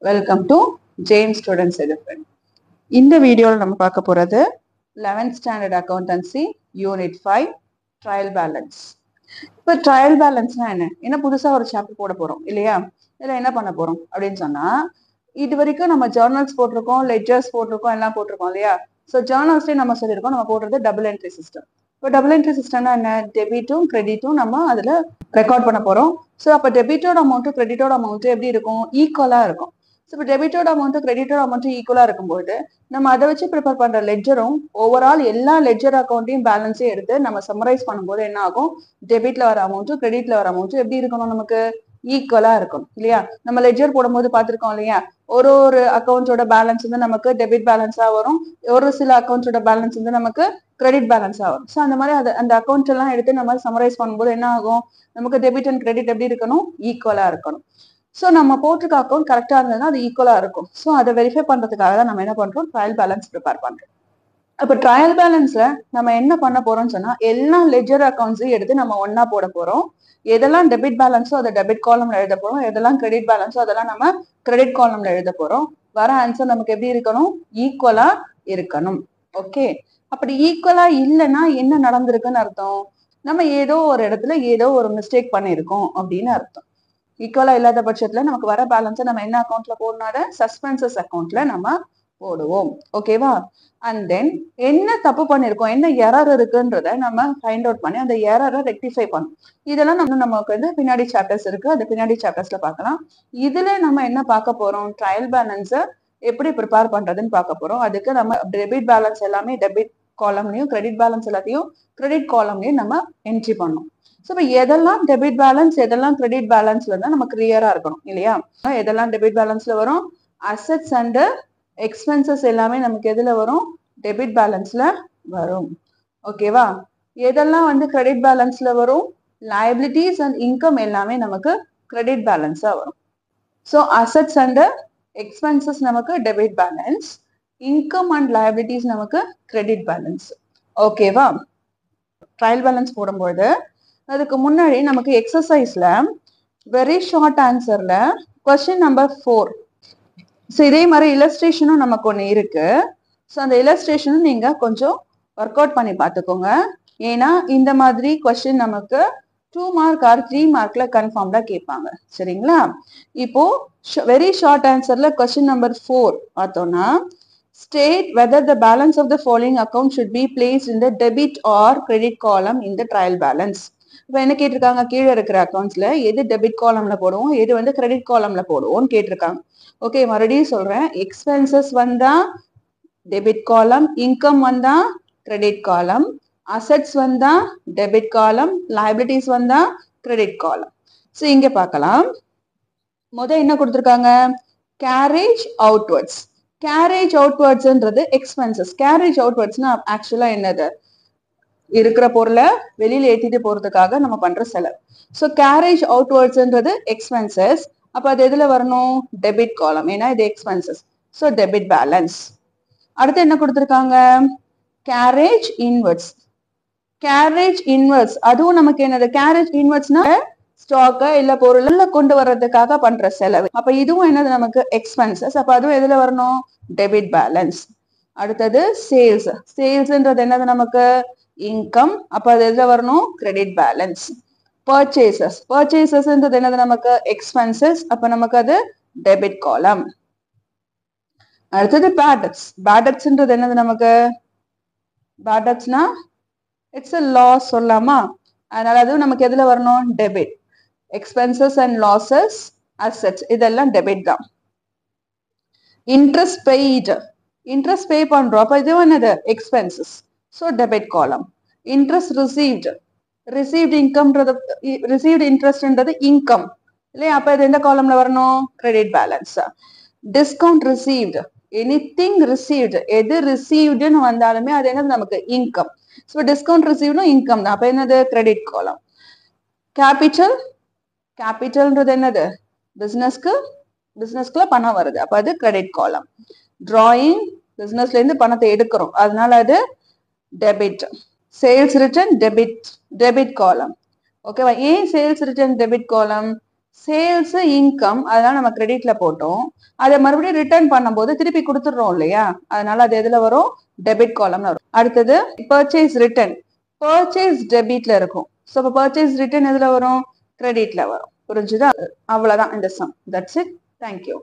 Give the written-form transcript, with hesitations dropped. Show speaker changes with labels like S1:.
S1: Welcome to Jain students education. இந்த வீடியோவில் நம்ம பார்க்க போகிறது 11th standard accountancy unit 5 trial balance. இப்போ ட்ரையல் பேலன்ஸ்னா என்ன புதுசாக ஒரு சாப்டர் போட போகிறோம் இல்லையா? இதில் என்ன பண்ண போகிறோம் அப்படின்னு சொன்னால், இது வரைக்கும் நம்ம ஜேர்னல்ஸ் போட்டிருக்கோம், லெட்ஜர்ஸ் போட்டிருக்கோம், எல்லாம் போட்டிருக்கோம் இல்லையா? ஸோ ஜேர்னல்ஸ்லேயும் நம்ம சொல்லியிருக்கோம், நம்ம போடுறது டபுள் என்ட்ரி சிஸ்டம். இப்போ டபுள் என்ட்ரி சிஸ்டம்னா என்ன? டெபிட்டும் கிரெடிட்டும் நம்ம அதில் ரெக்கார்ட் பண்ண போகிறோம். ஸோ அப்போ டெபிட்டோட அமௌண்ட்டும் கிரெடிட்டோட அமௌண்ட்டும் எப்படி இருக்கும்? ஈக்குவலாக இருக்கும். ஸோ இப்போ டெபிட்டோட அமௌண்ட்டும் கிரெடிட்டோட அமௌண்ட்டும் ஈக்குவலாக இருக்கும்போது நம்ம அதை வச்சு ப்ரிப்பேர் பண்ணுற லெட்ஜரும் ஓவரால் எல்லா லெட்ஜர் அக்கௌண்ட்டையும் பேலன்ஸையும் எடுத்து நம்ம சம்மரைஸ் பண்ணும்போது என்ன ஆகும்? டெபிட்ல வர அமௌண்ட்டும் கிரெடிட்ல வர அமௌண்ட்டும் எப்படி இருக்கணும்? நமக்கு ஈக்குவலா இருக்கும் இல்லையா? நம்ம லெட்ஜர் போடும்போது பார்த்துருக்கோம் இல்லையா? ஒரு ஒரு அக்கௌண்ட்ஸோட பேலன்ஸ் வந்து நமக்கு டெபிட் பேலன்ஸா வரும், ஒரு சில அக்கௌண்ட்ஸோட பேலன்ஸ் வந்து நமக்கு கிரெடிட் பேலன்ஸா வரும். ஸோ அந்த மாதிரி அந்த அக்கௌண்ட்ஸ் எல்லாம் எடுத்து நம்ம சம்மரைஸ் பண்ணும்போது என்ன ஆகும்? நமக்கு டெபிட் அண்ட் கிரெடிட் எப்படி இருக்கணும்? ஈக்குவலா இருக்கணும். ஸோ நம்ம போட்டிருக்க அக்கௌண்ட் கரெக்டா இருந்ததுன்னா அது ஈக்குவலா இருக்கும். ஸோ அதை வெரிஃபை பண்றதுக்காக தான் நம்ம என்ன பண்றோம்? ட்ரையல் பேலன்ஸ் ப்ரிப்பேர் பண்றோம். அப்போ ட்ரையல் பேலன்ஸ்ல நம்ம என்ன பண்ண போறோம்னு சொன்னா, எல்லா லெட்ஜர் அக்கௌண்ட்ஸையும் எடுத்து நம்ம ஒன்னா போட போறோம். எதெல்லாம் டெபிட் பேலன்ஸோ அதை டெபிட் காலம்ல எழுத போறோம், எதெல்லாம் கிரெடிட் பேலன்ஸோ அதெல்லாம் நம்ம கிரெடிட் காலம்ல எழுத போறோம். வர ஆன்சர் நமக்கு எப்படி இருக்கணும்? ஈக்குவலா இருக்கணும். ஓகே, அப்படி ஈக்குவலா இல்லைன்னா என்ன நடந்திருக்குன்னு அர்த்தம்? நம்ம ஏதோ ஒரு இடத்துல ஏதோ ஒரு மிஸ்டேக் பண்ணியிருக்கோம் அப்படின்னு அர்த்தம். ஈக்குவலா இல்லாத பட்சத்துல நமக்கு வர பேலன்ஸை நம்ம என்ன அக்கௌண்ட்ல போடணும்? சஸ்பென்சஸ் அக்கௌண்ட்ல நம்ம போடுவோம். ஓகேவா? அண்ட் தென் என்ன தப்பு பண்ணிருக்கோம், என்ன எரர் இருக்குன்றத நம்ம ஃபைண்ட் அவுட் பண்ணி அந்த எரரை ரெக்டிஃபை பண்ணும். இதெல்லாம் நமக்கு வந்து பின்னாடி சாப்டர்ஸ் இருக்கு, அது பின்னாடி சாப்டர்ஸ்ல பார்க்கலாம். இதுல நம்ம என்ன பார்க்க போறோம்? ட்ரையல் பேலன்ஸை எப்படி ப்ரிப்பேர் பண்றதுன்னு பார்க்க போறோம். அதுக்கு நம்ம டெபிட் பேலன்ஸ் எல்லாமே டெபிட் காலம்லையும், கிரெடிட் பேலன்ஸ் எல்லாத்தையும் கிரெடிட் காலம்லையும் நம்ம என்ட்ரி பண்ணணும். ஸோ இப்போ எதெல்லாம் டெபிட் பேலன்ஸ், எதெல்லாம் கிரெடிட் பேலன்ஸ்ல தான் நம்ம கிளியரா இருக்கணும் இல்லையா? எதெல்லாம் டெபிட் பேலன்ஸ்ல வரும்? அசெட்ஸ் அண்ட் எக்ஸ்பென்சஸ் எல்லாமே நமக்கு எதுல வரும்? டெபிட் பேலன்ஸ்ல வரும். ஓகேவா? எதெல்லாம் வந்து கிரெடிட் பேலன்ஸ்ல வரும்? லைபிலிட்டிஸ் அண்ட் இன்கம் எல்லாமே நமக்கு கிரெடிட் பேலன்ஸா வரும். ஸோ அசெட்ஸ் அண்ட் எக்ஸ்பென்சஸ் நமக்கு debit balance, income and liabilities நமக்கு கிரெடிட் பேலன்ஸ். ஓகேவா? ட்ரையல் பேலன்ஸ் போடும்போது அதுக்கு முன்னாடி நமக்கு எக்ஸசைஸ்ல வெரி ஷார்ட் ஆன்சர்ல கொஸ்டின் நம்பர் 4. ஸோ இதே மாதிரி இல்லஸ்ட்ரேஷனும் நமக்கு ஒன்று இருக்கு. ஸோ அந்த இல்லஸ்ட்ரேஷனும் நீங்க கொஞ்சம் ஒர்க் அவுட் பண்ணி பார்த்துக்கோங்க. ஏன்னா இந்த மாதிரி கொஸ்டின் நமக்கு 2 மார்க் ஆர் 3 மார்க்ல கன்ஃபார்ம்டா கேட்பாங்க. சரிங்களா? இப்போ வெரி ஷார்ட் ஆன்சர்ல கொஸ்டின் நம்பர் 4 பார்த்தோம்னா, state whether the balance of the following account should be placed in the debit or credit column in the trial balance. இப்போ என்ன கேட்டிருக்காங்க? கீழே இருக்கிற அக்கௌண்ட்ஸ்ல எது டெபிட் காலம்ல போடுவோம், எது வந்து கிரெடிட் காலம்ல போடுவோம்னு கேட்டிருக்காங்க. ஓகே, மறுபடியும் சொல்றேன். எக்ஸ்பென்சஸ் வந்தா டெபிட் காலம், இன்கம் வந்தா கிரெடிட் காலம், அசெட்ஸ் வந்தா டெபிட் காலம், லைபிலிட்டிஸ் வந்தா கிரெடிட் காலம். ஸோ இங்க பார்க்கலாம். என்ன கொடுத்துருக்காங்க? Carriage outwards. கேரேஜ் அவுட்வர்ட்ஸ்ன்றது எக்ஸ்பென்சஸ். கேரேஜ் அவுட்வர்ட்ஸ்னா ஆக்சுவலா என்னது? இருக்கிற பொருளை வெளியில ஏற்றிட்டு போறதுக்காக நம்ம பண்ற செலவு. ஸோ கேரேஜ் அவுட்வர்ட்ஸ்ன்றது எக்ஸ்பென்சஸ். அப்ப அது எதுல வரணும்? டெபிட் காலம், ஏன்னா இது எக்ஸ்பென்சஸ். So debit balance. அடுத்து என்ன கொடுத்துருக்காங்க? Garage inverts. கேரேஜ் இன்வெர்ட்ஸ் அதுவும் நமக்கு என்னது? கேரேஜ் இன்வெர்ட்ஸ்னா ஸ்டாக்க இல்ல பொருள் கொண்டு வர்றதுக்காக பண்ற செலவு. அப்ப இதுவும் என்னது? நமக்கு எக்ஸ்பென்சஸ். அப்ப அதுவும் எதுல வரணும்? Debit balance. அடுத்தது சேல்ஸ். சேல்ஸ்ன்றது என்னது? நமக்கு இன்கம். அப்ப அது எதுல வரணும்? Credit balance. பர்ச்சேசஸ். பர்ச்சேசஸ்ன்றது என்னது? நமக்கு எக்ஸ்பென்சஸ். அப்ப நமக்கு அது டெபிட் காலம். அடுத்தது பேடட்ஸ். பேடட்ஸ்ன்றது என்னது? நமக்கு பேடட்ஸ்னா இட்ஸ் a லாஸ் சொல்லலாமா? அதனால அதுவும் நமக்கு எதுல வரணும்? Debit. Expenses and losses, assets இதெல்லாம் டெபிட் தான். Interest paid. இன்ட்ரெஸ்ட் பே பண்றோம். அப்ப இது என்னது? Expenses. So debit column. Interest received. Received இன்கம்ன்றது, ரிசீவ்டு இன்ட்ரெஸ்ட்ன்றது இன்கம் இல்லையா? அப்ப இது எந்த காலம்ல வரணும்? Credit balance. Discount received. Anything received, எது ரிசீவ்டுன்னு வந்தாலுமே அது என்னது? நமக்கு இன்கம். ஸோ டிஸ்கவுண்ட் ரிசீவ்டும் இன்கம் தான். அப்ப என்னது? கிரெடிட் காலம். கேபிட்டல். கேபிட்டல்ன்றது என்னது? பிசினஸ்க்குள்ள பணம் வருது. அப்ப அது கிரெடிட் காலம். டிராயிங், பிசினஸ்ல இருந்து பணத்தை எடுக்கிறோம், அதனால அது டெபிட். சேல்ஸ் ரிட்டர்ன் டெபிட் காலம். ஓகேவா? ஏன் சேல்ஸ் ரிட்டர்ன் டெபிட் காலம்? சேல்ஸ் இன்கம் அதெல்லாம் நம்ம கிரெடிட்ல போட்டோம். அதை மறுபடியும் ரிட்டர்ன் பண்ணும்போது திருப்பி கொடுத்துடுறோம் இல்லையா, அதனால அது எதுல வரும், டெபிட் காலம்ல வரும். அடுத்தது பர்ச்சேஸ் ரிட்டர்ன், பர்ச்சேஸ் டெபிட்ல இருக்கும். ஸோ இப்போ பர்ச்சேஸ் ரிட்டர்ன் எதுல வரும், கிரெடிட்ல வரும். புரிஞ்சுதா? அவ்வளவுதான் இந்த சம். That's it. தேங்க்யூ.